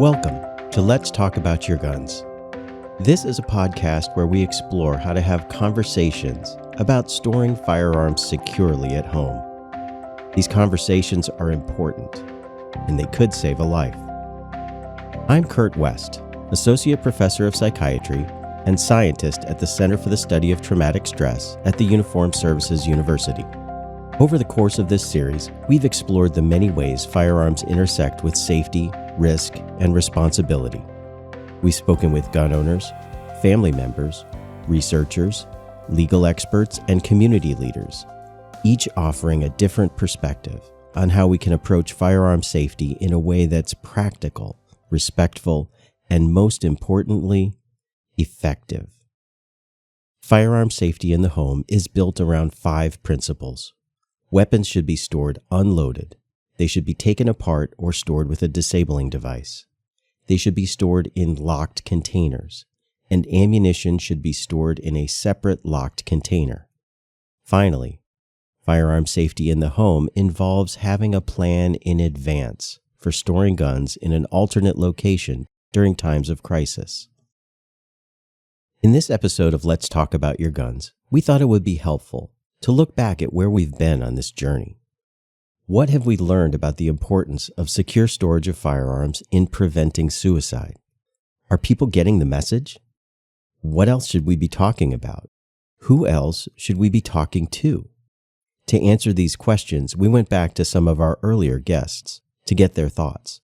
Welcome to Let's Talk About Your Guns. This is a podcast where we explore how to have conversations about storing firearms securely at home. These conversations are important, and they could save a life. I'm Kurt West, Associate Professor of Psychiatry and Scientist at the Center for the Study of Traumatic Stress at the Uniformed Services University. Over the course of this series, we've explored the many ways firearms intersect with safety, risk, and responsibility. We've spoken with gun owners, family members, researchers, legal experts, and community leaders, each offering a different perspective on how we can approach firearm safety in a way that's practical, respectful, and most importantly, effective. Firearm safety in the home is built around 5 principles. Weapons should be stored unloaded. They should be taken apart or stored with a disabling device. They should be stored in locked containers, and ammunition should be stored in a separate locked container. Finally, firearm safety in the home involves having a plan in advance for storing guns in an alternate location during times of crisis. In this episode of Let's Talk About Your Guns, we thought it would be helpful to look back at where we've been on this journey. What have we learned about the importance of secure storage of firearms in preventing suicide? Are people getting the message? What else should we be talking about? Who else should we be talking to? To answer these questions, we went back to some of our earlier guests to get their thoughts.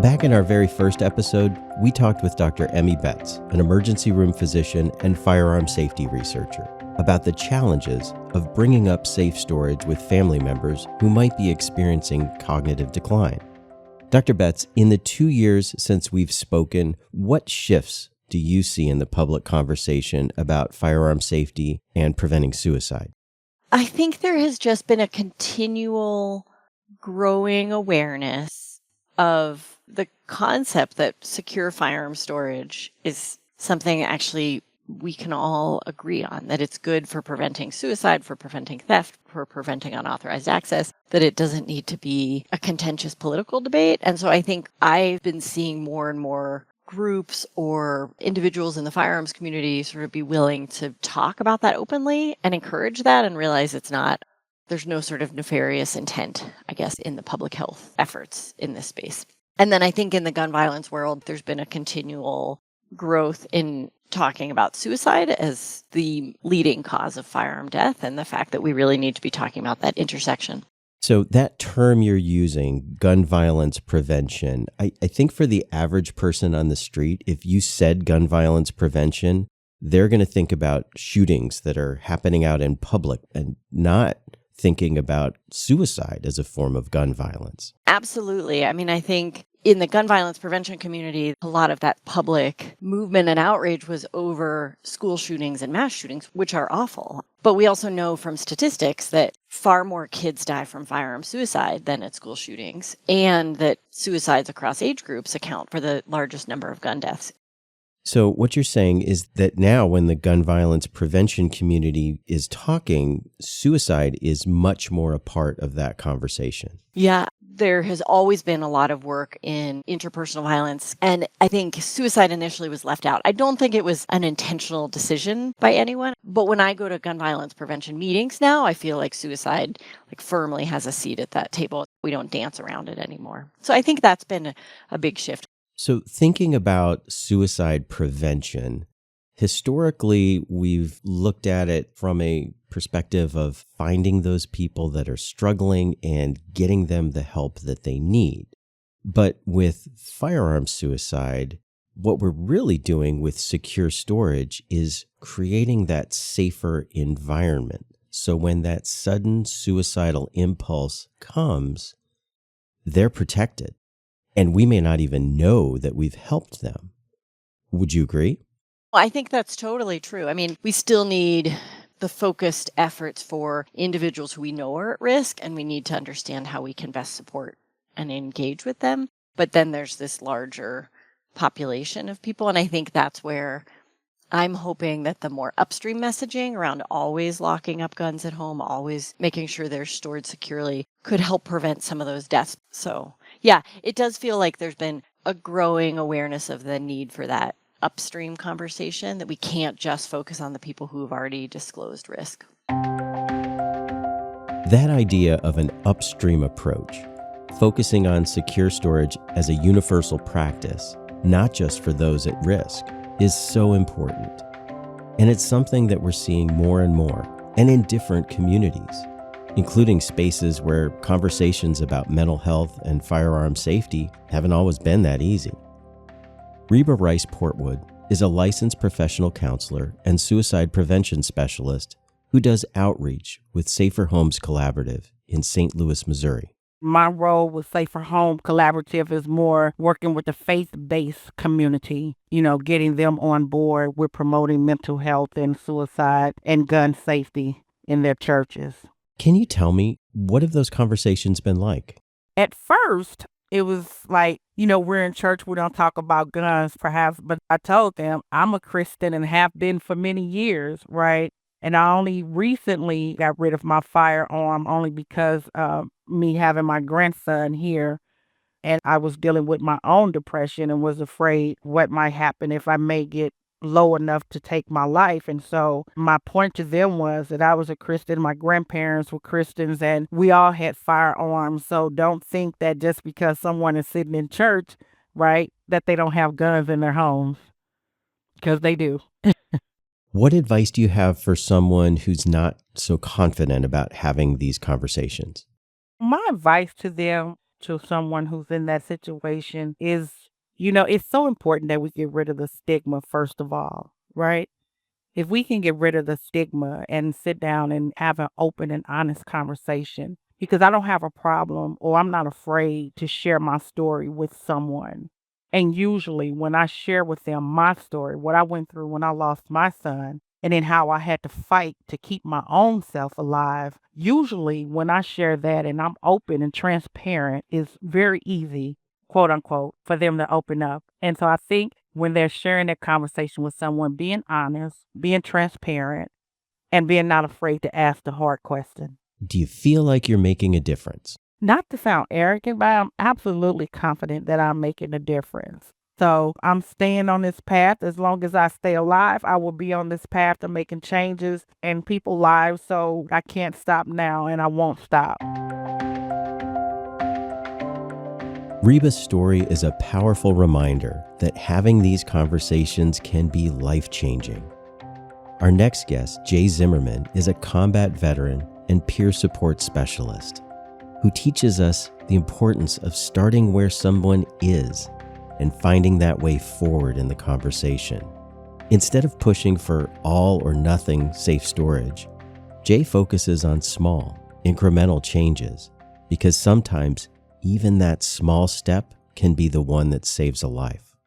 Back in our very first episode, we talked with Dr. Emmy Betz, an emergency room physician and firearm safety researcher, about the challenges of bringing up safe storage with family members who might be experiencing cognitive decline. Dr. Betz, in the 2 years since we've spoken, what shifts do you see in the public conversation about firearm safety and preventing suicide? I think there has just been a continual growing awareness of the concept that secure firearm storage is something actually we can all agree on, that it's good for preventing suicide, for preventing theft, for preventing unauthorized access, that it doesn't need to be a contentious political debate. And so I think I've been seeing more and more groups or individuals in the firearms community sort of be willing to talk about that openly and encourage that and realize there's no sort of nefarious intent, I guess, in the public health efforts in this space. And then I think in the gun violence world, there's been a continual growth in talking about suicide as the leading cause of firearm death and the fact that we really need to be talking about that intersection. So that term you're using, gun violence prevention, I think for the average person on the street, if you said gun violence prevention, they're going to think about shootings that are happening out in public and not thinking about suicide as a form of gun violence. Absolutely. I mean, I think in the gun violence prevention community, a lot of that public movement and outrage was over school shootings and mass shootings, which are awful. But we also know from statistics that far more kids die from firearm suicide than at school shootings, and that suicides across age groups account for the largest number of gun deaths. So what you're saying is that now when the gun violence prevention community is talking, suicide is much more a part of that conversation. Yeah, there has always been a lot of work in interpersonal violence, and I think suicide initially was left out. I don't think it was an intentional decision by anyone, but when I go to gun violence prevention meetings now, I feel like suicide firmly has a seat at that table. We don't dance around it anymore. So I think that's been a big shift. So thinking about suicide prevention, historically, we've looked at it from a perspective of finding those people that are struggling and getting them the help that they need. But with firearm suicide, what we're really doing with secure storage is creating that safer environment. So when that sudden suicidal impulse comes, they're protected. And we may not even know that we've helped them. Would you agree? Well, I think that's totally true. I mean, we still need the focused efforts for individuals who we know are at risk, and we need to understand how we can best support and engage with them. But then there's this larger population of people, and I think that's where I'm hoping that the more upstream messaging around always locking up guns at home, always making sure they're stored securely could help prevent some of those deaths. So, yeah, it does feel like there's been a growing awareness of the need for that upstream conversation, that we can't just focus on the people who have already disclosed risk. That idea of an upstream approach, focusing on secure storage as a universal practice, not just for those at risk, is so important. And it's something that we're seeing more and more, and in different communities, including spaces where conversations about mental health and firearm safety haven't always been that easy. Reba Rice-Portwood is a licensed professional counselor and suicide prevention specialist who does outreach with Safer Homes Collaborative in St. Louis, Missouri. My role with Safer Home Collaborative is more working with the faith-based community, getting them on board with promoting mental health and suicide and gun safety in their churches. Can you tell me, what have those conversations been like? At first, it was like, we're in church, we don't talk about guns perhaps, but I told them I'm a Christian and have been for many years, right? And I only recently got rid of my firearm only because of me having my grandson here. And I was dealing with my own depression and was afraid what might happen if I may get low enough to take my life. And so my point to them was that I was a Christian, my grandparents were Christians, and we all had firearms. So don't think that just because someone is sitting in church, right, that they don't have guns in their homes, because they do. What advice do you have for someone who's not so confident about having these conversations? My advice to them, to someone who's in that situation is, it's so important that we get rid of the stigma, first of all, right? If we can get rid of the stigma and sit down and have an open and honest conversation, because I don't have a problem or I'm not afraid to share my story with someone. And usually when I share with them my story, what I went through when I lost my son, and then how I had to fight to keep my own self alive, usually when I share that and I'm open and transparent, it's very easy, quote unquote, for them to open up. And so I think when they're sharing that conversation with someone, being honest, being transparent, and being not afraid to ask the hard question. Do you feel like you're making a difference? Not to sound arrogant, but I'm absolutely confident that I'm making a difference. So I'm staying on this path. As long as I stay alive, I will be on this path of making changes in people's lives. So I can't stop now, and I won't stop. Reba's story is a powerful reminder that having these conversations can be life-changing. Our next guest, Jay Zimmerman, is a combat veteran and peer support specialist who teaches us the importance of starting where someone is and finding that way forward in the conversation. Instead of pushing for all or nothing safe storage, Jay focuses on small, incremental changes, because sometimes even that small step can be the one that saves a life.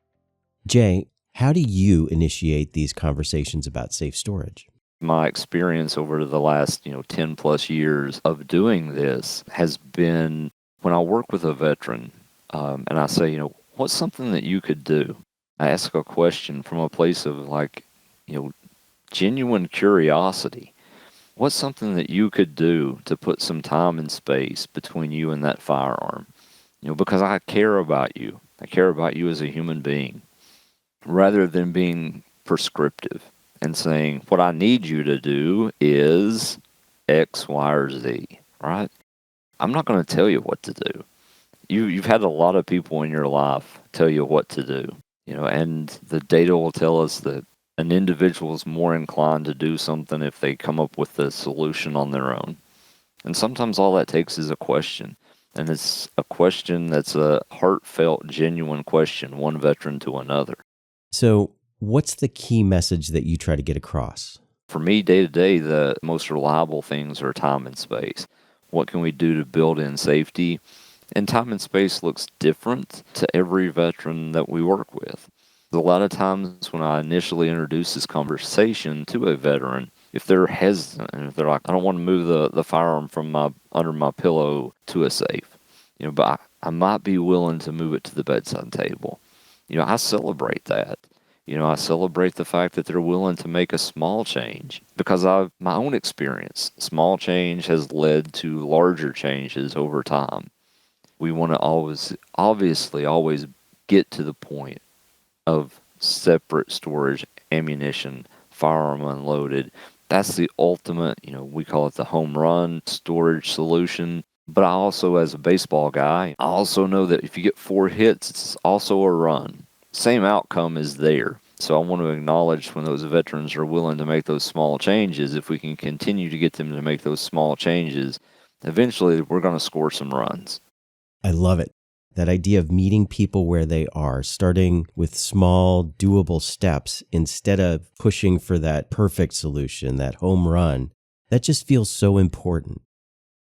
Jay, how do you initiate these conversations about safe storage? My experience over the last 10 plus years of doing this has been when I work with a veteran and I say, what's something that you could do? I ask a question from a place of genuine curiosity. What's something that you could do to put some time and space between you and that firearm? Because I care about you. I care about you as a human being, rather than being prescriptive and saying, what I need you to do is X, Y, or Z, right? I'm not going to tell you what to do. You've had a lot of people in your life tell you what to do, and the data will tell us that an individual is more inclined to do something if they come up with the solution on their own. And sometimes all that takes is a question. And it's a question that's a heartfelt, genuine question, one veteran to another. So what's the key message that you try to get across? For me, day to day, the most reliable things are time and space. What can we do to build in safety? And time and space looks different to every veteran that we work with. A lot of times when I initially introduce this conversation to a veteran, if they're hesitant and if they're like, I don't want to move the firearm from under my pillow to a safe, but I might be willing to move it to the bedside table. I celebrate that. I celebrate the fact that they're willing to make a small change because my own experience, small change has led to larger changes over time. We want to obviously always get to the point of separate storage, ammunition, firearm unloaded. That's the ultimate, we call it the home run storage solution. But I also, as a baseball guy, I also know that if you get 4 hits, it's also a run. Same outcome is there. So I want to acknowledge when those veterans are willing to make those small changes, if we can continue to get them to make those small changes, eventually we're going to score some runs. I love it. That idea of meeting people where they are, starting with small, doable steps instead of pushing for that perfect solution, that home run, that just feels so important.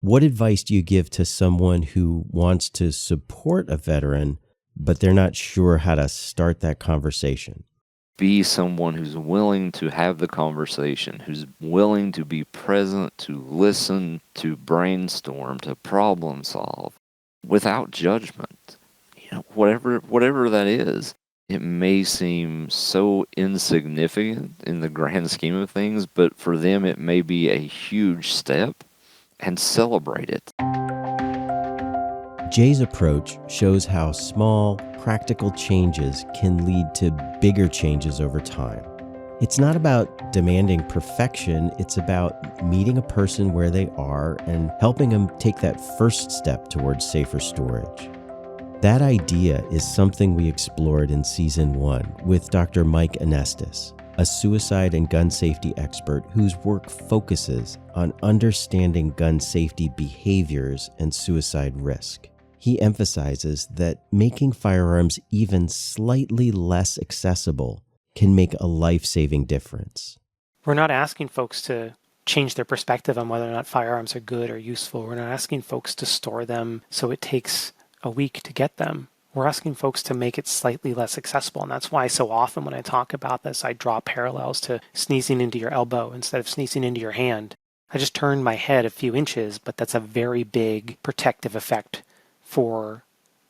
What advice do you give to someone who wants to support a veteran, but they're not sure how to start that conversation? Be someone who's willing to have the conversation, who's willing to be present, to listen, to brainstorm, to problem solve without judgment. Whatever that is. It may seem so insignificant in the grand scheme of things, but for them it may be a huge step, and celebrate it. Jay's approach shows how small, practical changes can lead to bigger changes over time. It's not about demanding perfection, it's about meeting a person where they are and helping them take that first step towards safer storage. That idea is something we explored in Season 1 with Dr. Mike Anestis, a suicide and gun safety expert whose work focuses on understanding gun safety behaviors and suicide risk. He emphasizes that making firearms even slightly less accessible can make a life-saving difference. We're not asking folks to change their perspective on whether or not firearms are good or useful. We're not asking folks to store them so it takes a week to get them. We're asking folks to make it slightly less accessible. And that's why so often when I talk about this, I draw parallels to sneezing into your elbow instead of sneezing into your hand. I just turn my head a few inches, but that's a very big protective effect for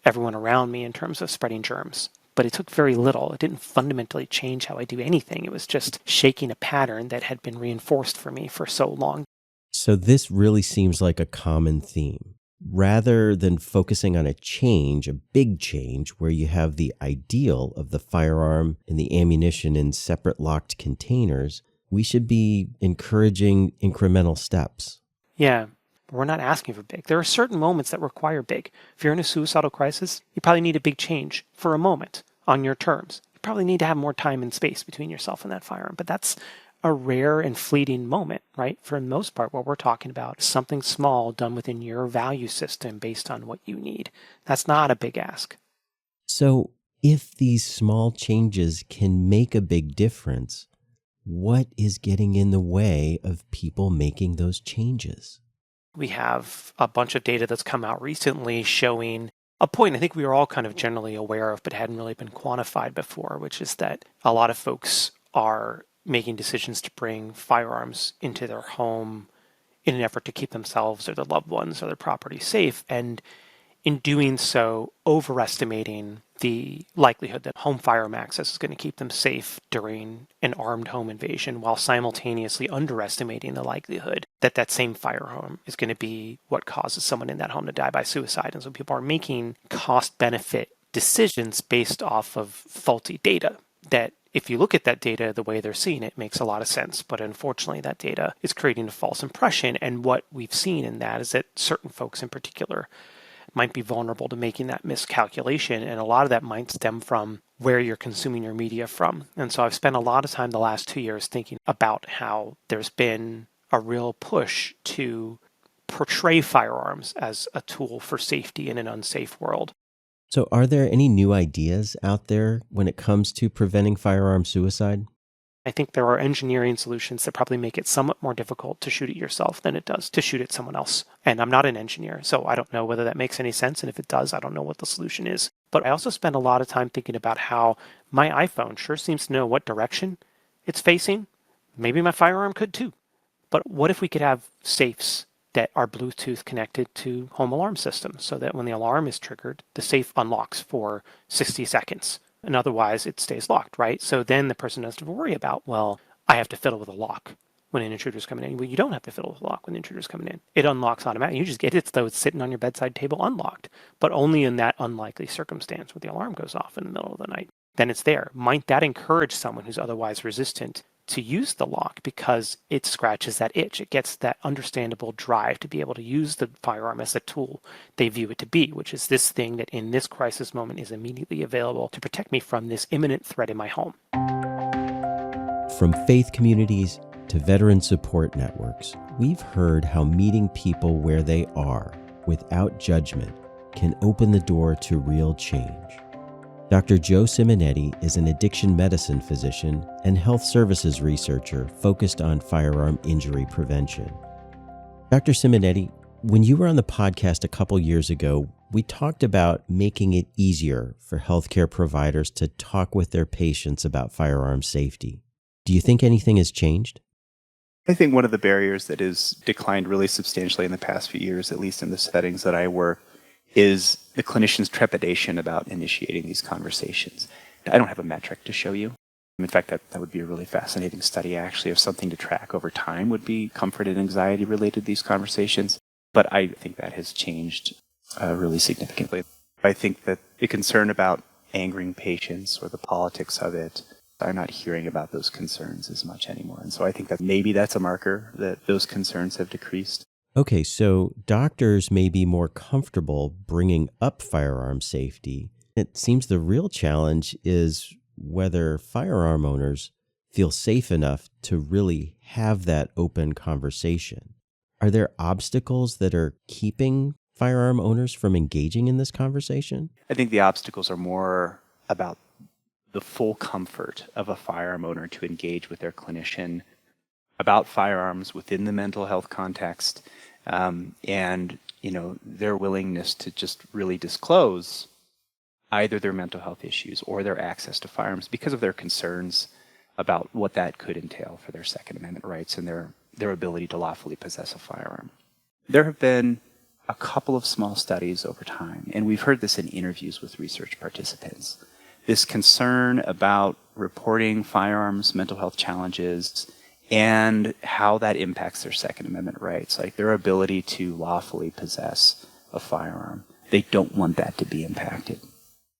everyone around me in terms of spreading germs. But it took very little. It didn't fundamentally change how I do anything. It was just shaking a pattern that had been reinforced for me for so long. So this really seems like a common theme. Rather than focusing on a change, a big change, where you have the ideal of the firearm and the ammunition in separate locked containers, we should be encouraging incremental steps. Yeah, but we're not asking for big. There are certain moments that require big. If you're in a suicidal crisis, you probably need a big change for a moment on your terms. You probably need to have more time and space between yourself and that firearm, but that's a rare and fleeting moment, right? For the most part, what we're talking about is something small done within your value system based on what you need. That's not a big ask. So if these small changes can make a big difference, what is getting in the way of people making those changes? We have a bunch of data that's come out recently showing a point I think we were all kind of generally aware of, but hadn't really been quantified before, which is that a lot of folks are making decisions to bring firearms into their home in an effort to keep themselves or their loved ones or their property safe. And in doing so, overestimating the likelihood that home firearm access is going to keep them safe during an armed home invasion, while simultaneously underestimating the likelihood that that same firearm is going to be what causes someone in that home to die by suicide. And so people are making cost-benefit decisions based off of faulty data that, if you look at that data the way they're seeing it, makes a lot of sense. But unfortunately, that data is creating a false impression. And what we've seen in that is that certain folks in particular might be vulnerable to making that miscalculation. And a lot of that might stem from where you're consuming your media from. And so I've spent a lot of time the last 2 years thinking about how there's been a real push to portray firearms as a tool for safety in an unsafe world. So are there any new ideas out there when it comes to preventing firearm suicide? I think there are engineering solutions that probably make it somewhat more difficult to shoot it yourself than it does to shoot at someone else. And I'm not an engineer, so I don't know whether that makes any sense. And if it does, I don't know what the solution is. But I also spend a lot of time thinking about how my iPhone sure seems to know what direction it's facing. Maybe my firearm could too. But what if we could have safes that are Bluetooth connected to home alarm systems so that when the alarm is triggered, the safe unlocks for 60 seconds and otherwise it stays locked, right? So then the person doesn't have to worry about, well, I have to fiddle with a lock when an intruder's coming in. Well, you don't have to fiddle with a lock when the intruder's coming in. It unlocks automatically. You just get it as though it's sitting on your bedside table unlocked, but only in that unlikely circumstance where the alarm goes off in the middle of the night. Then it's there. Might that encourage someone who's otherwise resistant to use the lock because it scratches that itch? It gets that understandable drive to be able to use the firearm as the tool they view it to be, which is this thing that in this crisis moment is immediately available to protect me from this imminent threat in my home. From faith communities to veteran support networks, we've heard how meeting people where they are without judgment can open the door to real change. Dr. Joe Simonetti is an addiction medicine physician and health services researcher focused on firearm injury prevention. Dr. Simonetti, when you were on the podcast a couple years ago, we talked about making it easier for healthcare providers to talk with their patients about firearm safety. Do you think anything has changed? I think one of the barriers that has declined really substantially in the past few years, at least in the settings that I work, is the clinician's trepidation about initiating these conversations. I don't have a metric to show you. In fact, that would be a really fascinating study, actually, of something to track over time would be comfort and anxiety related to these conversations. But I think that has changed really significantly. I think that the concern about angering patients or the politics of it, I'm not hearing about those concerns as much anymore. And so I think that maybe that's a marker that those concerns have decreased. Okay, so doctors may be more comfortable bringing up firearm safety. It seems the real challenge is whether firearm owners feel safe enough to really have that open conversation. Are there obstacles that are keeping firearm owners from engaging in this conversation? I think the obstacles are more about the full comfort of a firearm owner to engage with their clinician about firearms within the mental health context, and their willingness to just really disclose either their mental health issues or their access to firearms because of their concerns about what that could entail for their Second Amendment rights and their ability to lawfully possess a firearm. There have been a couple of small studies over time, and we've heard this in interviews with research participants. This concern about reporting firearms mental health challenges and how that impacts their Second Amendment rights, like their ability to lawfully possess a firearm. They don't want that to be impacted.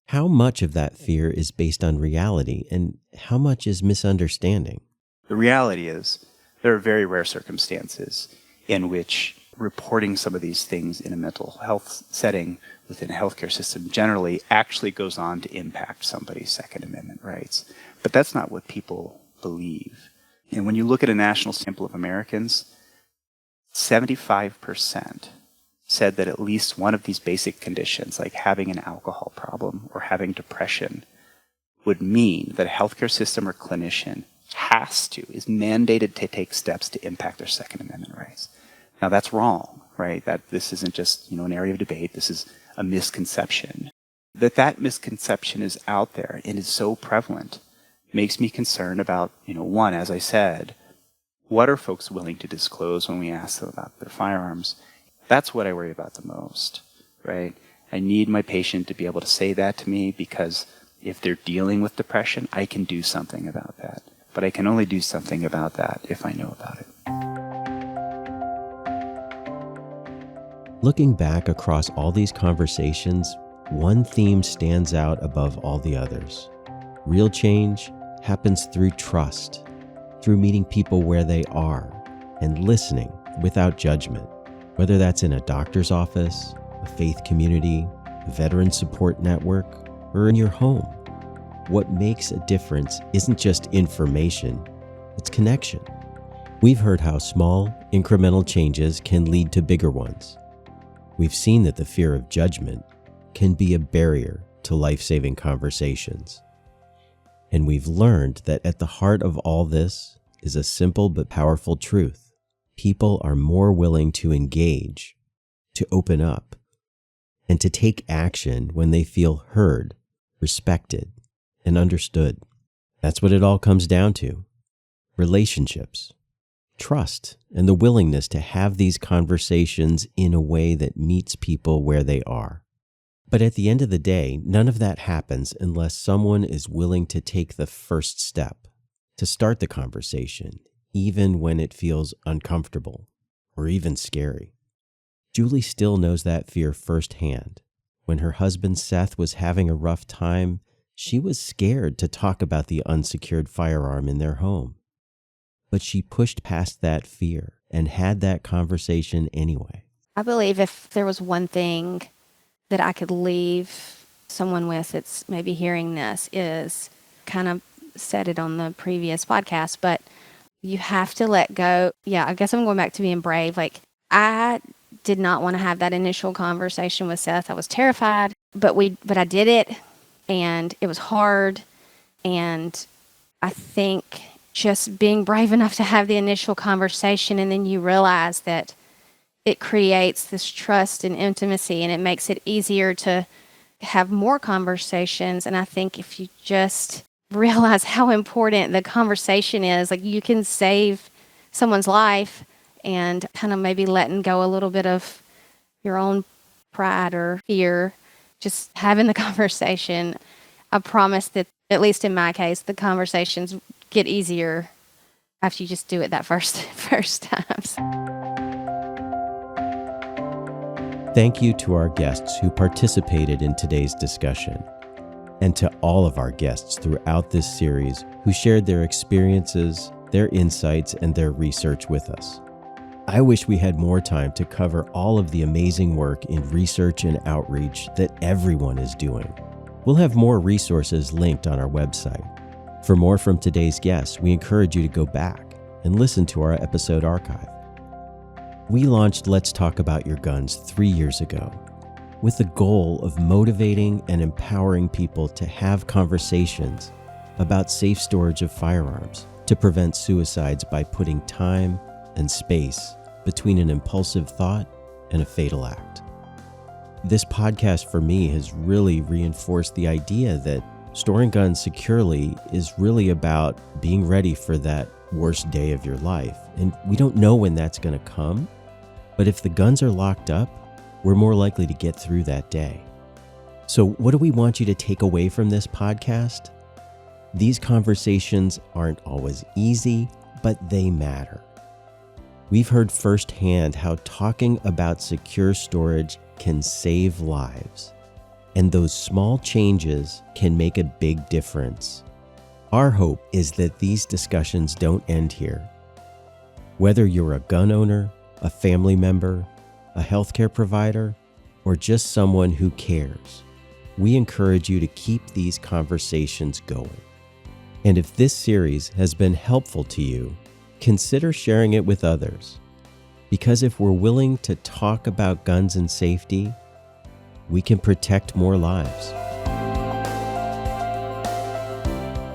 How much of that fear is based on reality, and how much is misunderstanding? The reality is there are very rare circumstances in which reporting some of these things in a mental health setting within a healthcare system generally actually goes on to impact somebody's Second Amendment rights. But that's not what people believe. And when you look at a national sample of Americans, 75% said that at least one of these basic conditions, like having an alcohol problem or having depression, would mean that a healthcare system or clinician is mandated to take steps to impact their Second Amendment rights. Now that's wrong, right? That this isn't just, an area of debate. This is a misconception. That misconception is out there and is so prevalent makes me concerned about, one, as I said, what are folks willing to disclose when we ask them about their firearms? That's what I worry about the most, right? I need my patient to be able to say that to me because if they're dealing with depression, I can do something about that. But I can only do something about that if I know about it. Looking back across all these conversations, one theme stands out above all the others. Real change happens through trust, through meeting people where they are, and listening without judgment, whether that's in a doctor's office, a faith community, a veteran support network, or in your home. What makes a difference isn't just information, it's connection. We've heard how small, incremental changes can lead to bigger ones. We've seen that the fear of judgment can be a barrier to life-saving conversations. And we've learned that at the heart of all this is a simple but powerful truth. People are more willing to engage, to open up, and to take action when they feel heard, respected, and understood. That's what it all comes down to. Relationships, trust, and the willingness to have these conversations in a way that meets people where they are. But at the end of the day, none of that happens unless someone is willing to take the first step, to start the conversation, even when it feels uncomfortable or even scary. Julie still knows that fear firsthand. When her husband Seth was having a rough time, she was scared to talk about the unsecured firearm in their home. But she pushed past that fear and had that conversation anyway. I believe if there was one thing that I could leave someone with that's maybe hearing this, is kind of said it on the previous podcast, but you have to let go. Yeah, I guess I'm going back to being brave. Like, I did not want to have that initial conversation with Seth. I was terrified, but I did it, and it was hard. And I think just being brave enough to have the initial conversation, and then you realize that it creates this trust and intimacy, and it makes it easier to have more conversations. And I think if you just realize how important the conversation is, like, you can save someone's life, and kind of maybe letting go a little bit of your own pride or fear, just having the conversation. I promise that, at least in my case, the conversations get easier after you just do it that first times. Thank you to our guests who participated in today's discussion, and to all of our guests throughout this series who shared their experiences, their insights, and their research with us. I wish we had more time to cover all of the amazing work in research and outreach that everyone is doing. We'll have more resources linked on our website. For more from today's guests, we encourage you to go back and listen to our episode archive. We launched Let's Talk About Your Guns 3 years ago with the goal of motivating and empowering people to have conversations about safe storage of firearms to prevent suicides by putting time and space between an impulsive thought and a fatal act. This podcast for me has really reinforced the idea that storing guns securely is really about being ready for that worst day of your life. And we don't know when that's going to come, but if the guns are locked up, we're more likely to get through that day. So what do we want you to take away from this podcast? These conversations aren't always easy, but they matter. We've heard firsthand how talking about secure storage can save lives, and those small changes can make a big difference. Our hope is that these discussions don't end here. Whether you're a gun owner, a family member, a healthcare provider, or just someone who cares, we encourage you to keep these conversations going. And if this series has been helpful to you, consider sharing it with others. Because if we're willing to talk about guns and safety, we can protect more lives.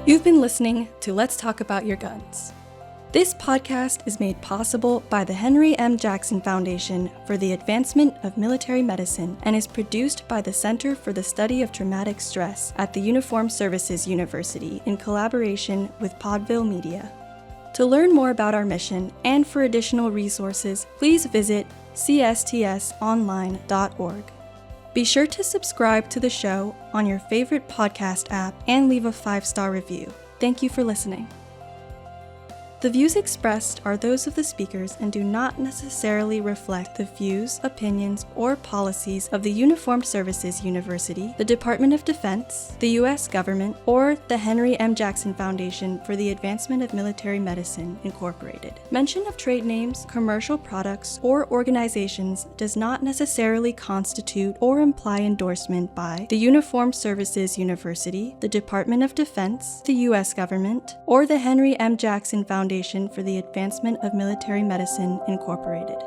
You've been listening to Let's Talk About Your Guns. This podcast is made possible by the Henry M. Jackson Foundation for the Advancement of Military Medicine and is produced by the Center for the Study of Traumatic Stress at the Uniformed Services University in collaboration with Podville Media. To learn more about our mission and for additional resources, please visit cstsonline.org. Be sure to subscribe to the show on your favorite podcast app and leave a 5-star review. Thank you for listening. The views expressed are those of the speakers and do not necessarily reflect the views, opinions, or policies of the Uniformed Services University, the Department of Defense, the U.S. government, or the Henry M. Jackson Foundation for the Advancement of Military Medicine, Incorporated. Mention of trade names, commercial products, or organizations does not necessarily constitute or imply endorsement by the Uniformed Services University, the Department of Defense, the U.S. government, or the Henry M. Jackson Foundation for the Advancement of Military Medicine, Incorporated.